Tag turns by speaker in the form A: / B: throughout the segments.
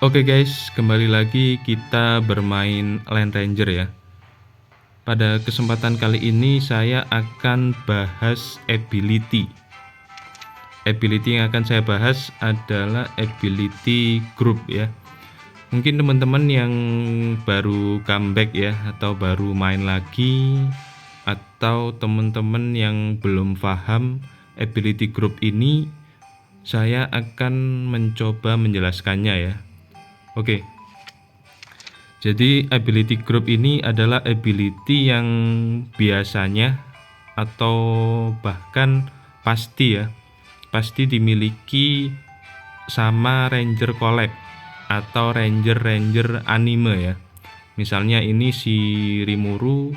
A: Oke guys, kembali lagi kita bermain Land Ranger ya. Pada kesempatan kali ini saya akan bahas ability. Ability yang akan saya bahas adalah ability group ya. Mungkin teman-teman yang baru comeback ya, atau baru main lagi, atau teman-teman yang belum paham ability group ini, saya akan mencoba menjelaskannya ya. Oke. Jadi ability group ini adalah ability yang biasanya atau bahkan pasti dimiliki sama ranger collab atau ranger anime ya. Misalnya ini si Rimuru,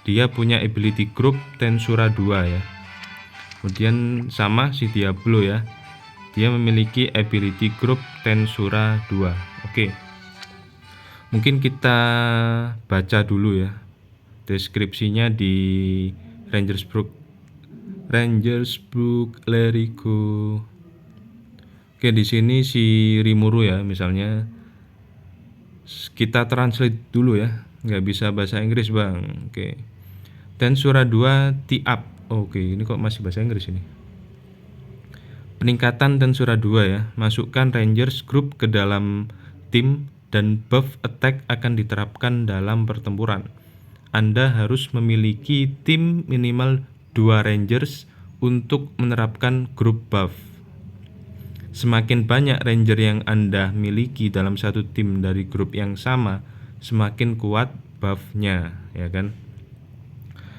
A: dia punya ability group Tensura 2 ya. Kemudian sama si Diablo ya, dia memiliki ability group Tensura 2. Oke. Mungkin kita baca dulu ya deskripsinya di Rangers Book Lerico. Oke, di sini si Rimuru ya, misalnya kita translate dulu ya, nggak bisa bahasa Inggris bang. Oke, Tensura 2 T-up. Oke, ini kok masih bahasa Inggris ini. Peningkatan Tensura 2 ya, masukkan Rangers Group ke dalam tim dan buff attack akan diterapkan dalam pertempuran. Anda harus memiliki tim minimal 2 Rangers untuk menerapkan group buff. Semakin banyak Ranger yang Anda miliki dalam satu tim dari grup yang sama, semakin kuat buffnya, ya kan?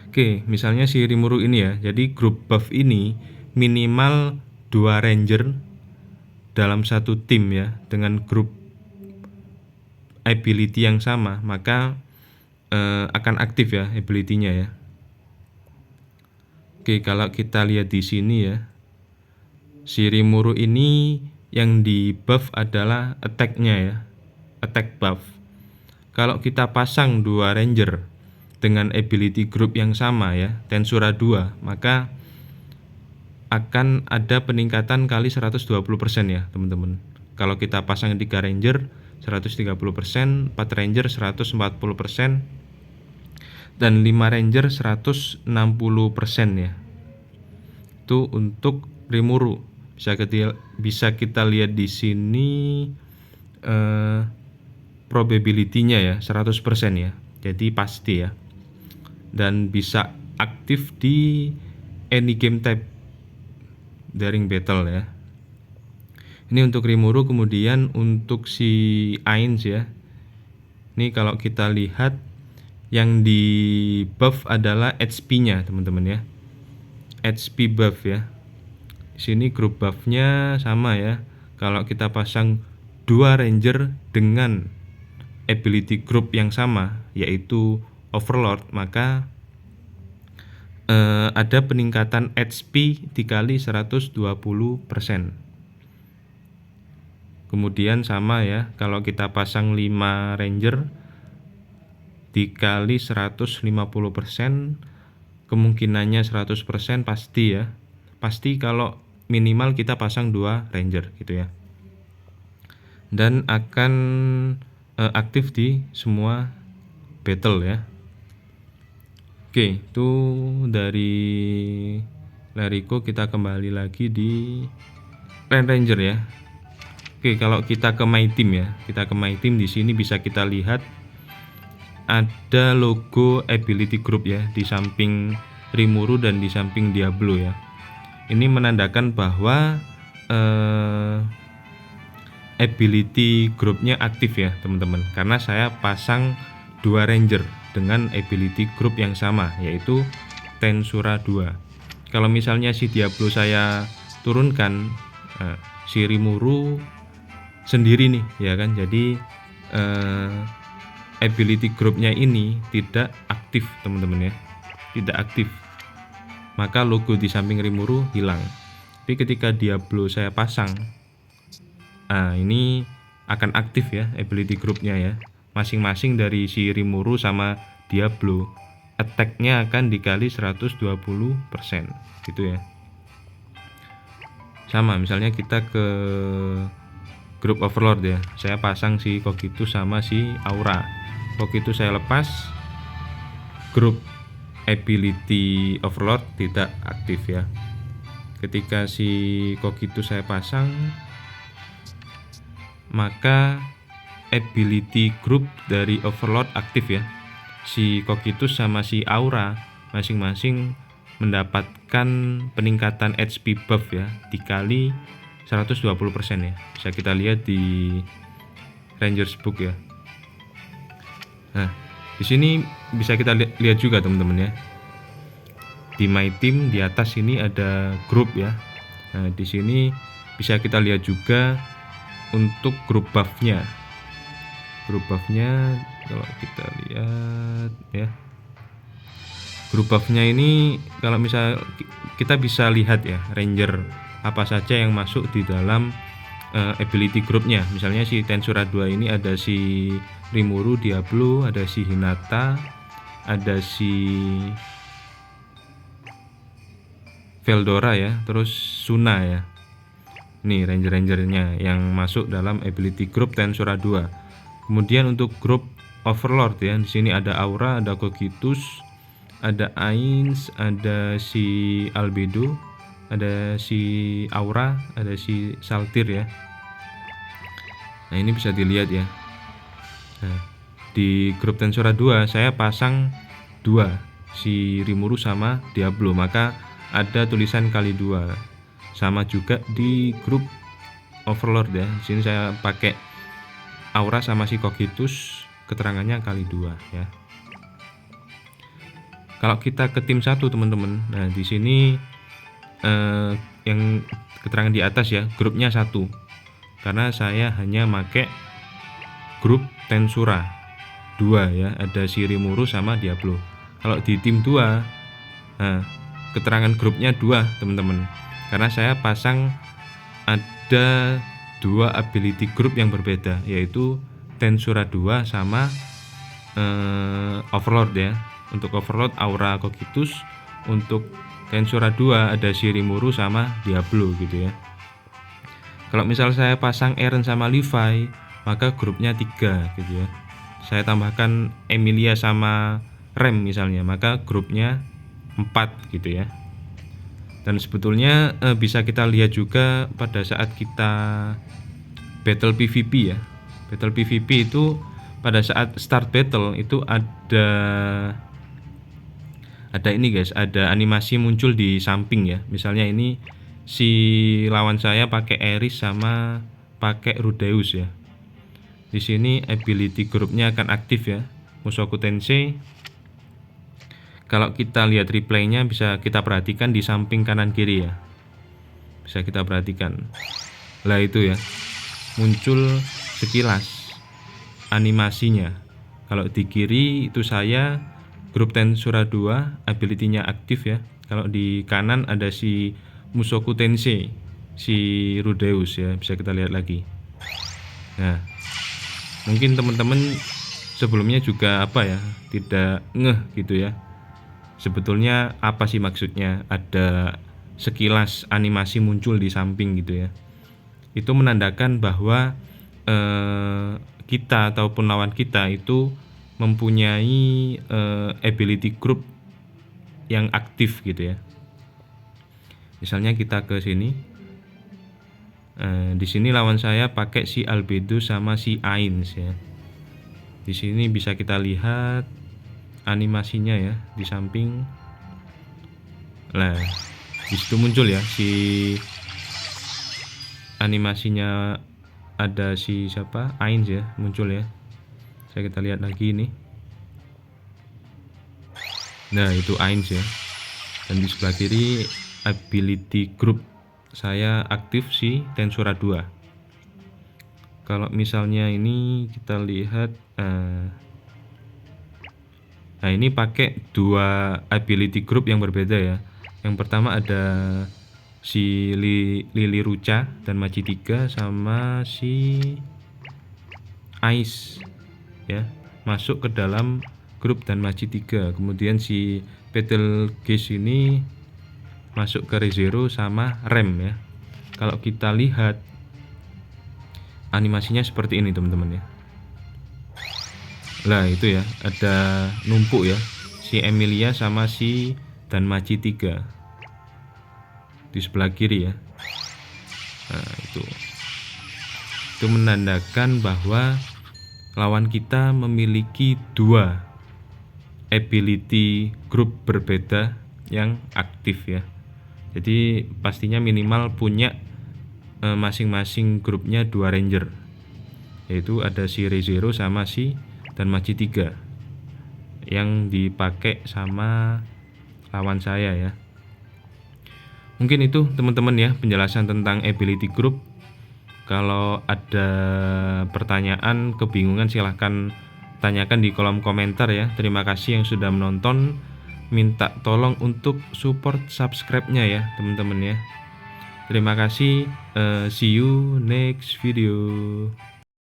A: Oke, misalnya si Rimuru ini ya, jadi group buff ini minimal 2 Ranger dalam satu tim ya, dengan grup ability yang sama, maka akan aktif ya ability-nya ya. Oke, kalau kita lihat di sini ya, si Rimuru ini yang di buff adalah attack-nya ya, attack buff. Kalau kita pasang 2 ranger dengan ability group yang sama ya, Tensura 2, maka akan ada peningkatan kali 120% ya teman-teman. Kalau kita pasang 3 ranger 130%, 4 ranger 140%, dan 5 ranger 160% ya. Itu untuk Rimuru. Bisa kita lihat di sini probability-nya ya 100% ya. Jadi pasti ya. Dan bisa aktif di any game type daring battle ya. Ini untuk Rimuru. Kemudian untuk si Ainz ya, ini kalau kita lihat yang di buff adalah HP-nya teman-teman ya, HP buff ya. Di sini group buff-nya sama ya. Kalau kita pasang 2 ranger dengan ability group yang sama, yaitu Overlord, maka ada peningkatan HP dikali 120%. Kemudian sama ya, kalau kita pasang 5 ranger dikali 150%, kemungkinannya 100% pasti ya. Pasti kalau minimal kita pasang 2 ranger gitu ya. Dan akan aktif di semua battle ya. Oke, itu dari Lerico. Kita kembali lagi di Land Ranger ya. Oke, kalau kita ke My Team ya, kita ke My Team, di sini bisa kita lihat ada logo ability group ya di samping Rimuru dan di samping Diablo ya. Ini menandakan bahwa ability groupnya aktif ya teman-teman, karena saya pasang 2 ranger dengan ability group yang sama, yaitu Tensura 2. Kalau misalnya si Diablo saya turunkan, si Rimuru sendiri nih ya kan, jadi ability groupnya ini tidak aktif teman-teman ya, tidak aktif, maka logo di samping Rimuru hilang. Tapi ketika Diablo saya pasang, ini akan aktif ya ability groupnya ya, masing-masing dari si Rimuru sama Diablo attack-nya akan dikali 120% gitu ya. Sama misalnya kita ke grup overlord ya. Saya pasang si Cogitus sama si Aura. Cogitus saya lepas, grup ability overlord tidak aktif ya. Ketika si Cogitus saya pasang, maka ability group dari overlord aktif ya. Si Cogitus sama si Aura masing-masing mendapatkan peningkatan HP buff ya, dikali 120% ya. Bisa kita lihat di Rangers Book ya. Nah, di sini bisa kita lihat juga teman-teman ya. Di My Team di atas ini ada grup ya. Nah, di sini bisa kita lihat juga untuk grup buff-nya. Grup buff-nya kalau kita lihat ya. Grup buff-nya ini kalau misal kita bisa lihat ya, ranger apa saja yang masuk di dalam ability groupnya. Misalnya si Tensura 2 ini ada si Rimuru, Diablo, ada si Hinata, ada si Veldora ya, terus Suna ya. Nih ranger-rangernya yang masuk dalam ability group Tensura 2. Kemudian untuk grup overlord ya, di sini ada Aura, ada Cogitus, ada Ainz, ada si Albedo, ada si Aura, ada si Saltir ya. Nah, ini bisa dilihat ya. Nah, di grup Tensura 2 saya pasang 2, si Rimuru sama Diablo, maka ada tulisan kali 2. Sama juga di grup overlord ya. Di sini saya pakai Aura sama si Cogitus, keterangannya kali 2 ya. Kalau kita ke tim 1 teman-teman, nah di sini yang keterangan di atas ya, grupnya 1. Karena saya hanya pakai grup Tensura 2 ya, ada si Rimuru sama Diablo. Kalau di tim 2, nah, keterangan grupnya 2 teman-teman. Karena saya pasang ada 2 ability group yang berbeda, yaitu Tensura 2 sama overlord ya. Untuk overlord Aura Cogitus, untuk Tensura 2 ada si Rimuru sama Diablo gitu ya. Kalau misal saya pasang Eren sama Levi, maka grupnya 3 gitu ya. Saya tambahkan Emilia sama Rem misalnya, maka grupnya 4 gitu ya. Dan sebetulnya bisa kita lihat juga pada saat kita battle PvP ya. Battle PvP itu pada saat start battle itu ada ini guys, ada animasi muncul di samping ya. Misalnya ini si lawan saya pakai Eris sama pakai Rudeus ya. Di sini ability groupnya akan aktif ya, Mushoku Tensei. Kalau kita lihat replaynya bisa kita perhatikan di samping kanan kiri ya. Bisa kita perhatikan. Lah itu ya, muncul sekilas animasinya. Kalau di kiri itu saya grup Tensura 2 ability-nya aktif ya. Kalau di kanan ada si Mushoku Tensei, si Rudeus ya, bisa kita lihat lagi. Nah, mungkin teman-teman sebelumnya juga apa ya, tidak ngeh gitu ya. Sebetulnya apa sih maksudnya ada sekilas animasi muncul di samping gitu ya. Itu menandakan bahwa kita ataupun lawan kita itu mempunyai ability group yang aktif gitu ya. Misalnya kita ke sini, di sini lawan saya pakai si Albedo sama si Ainz ya. Di sini bisa kita lihat animasinya ya di samping. Nah, di situ muncul ya si animasinya, ada si siapa, Ainz ya, muncul ya. Saya kita lihat lagi ini. Nah, itu Ainz ya. Dan di sebelah kiri ability group saya aktif si Tensura 2. Kalau misalnya ini kita lihat, nah ini pakai 2 ability group yang berbeda ya. Yang pertama ada si Lily Rucha dan Machi 3 sama si Ice ya, masuk ke dalam grup dan Machi 3. Kemudian si Betelgeuse ini masuk ke ReZero sama Rem ya. Kalau kita lihat animasinya seperti ini teman-teman ya. Lah itu ya, ada numpuk ya, si Emilia sama si Danmachi 3 di sebelah kiri ya. Nah itu menandakan bahwa lawan kita memiliki 2 ability group berbeda yang aktif ya. Jadi pastinya minimal punya masing-masing grupnya 2 ranger, yaitu ada si ReZero sama si Danmachi 3 yang dipakai sama lawan saya ya. Mungkin itu teman-teman ya penjelasan tentang ability group. Kalau ada pertanyaan, kebingungan, silahkan tanyakan di kolom komentar ya. Terima kasih yang sudah menonton. Minta tolong untuk support subscribe-nya ya teman-teman ya. Terima kasih. See you next video.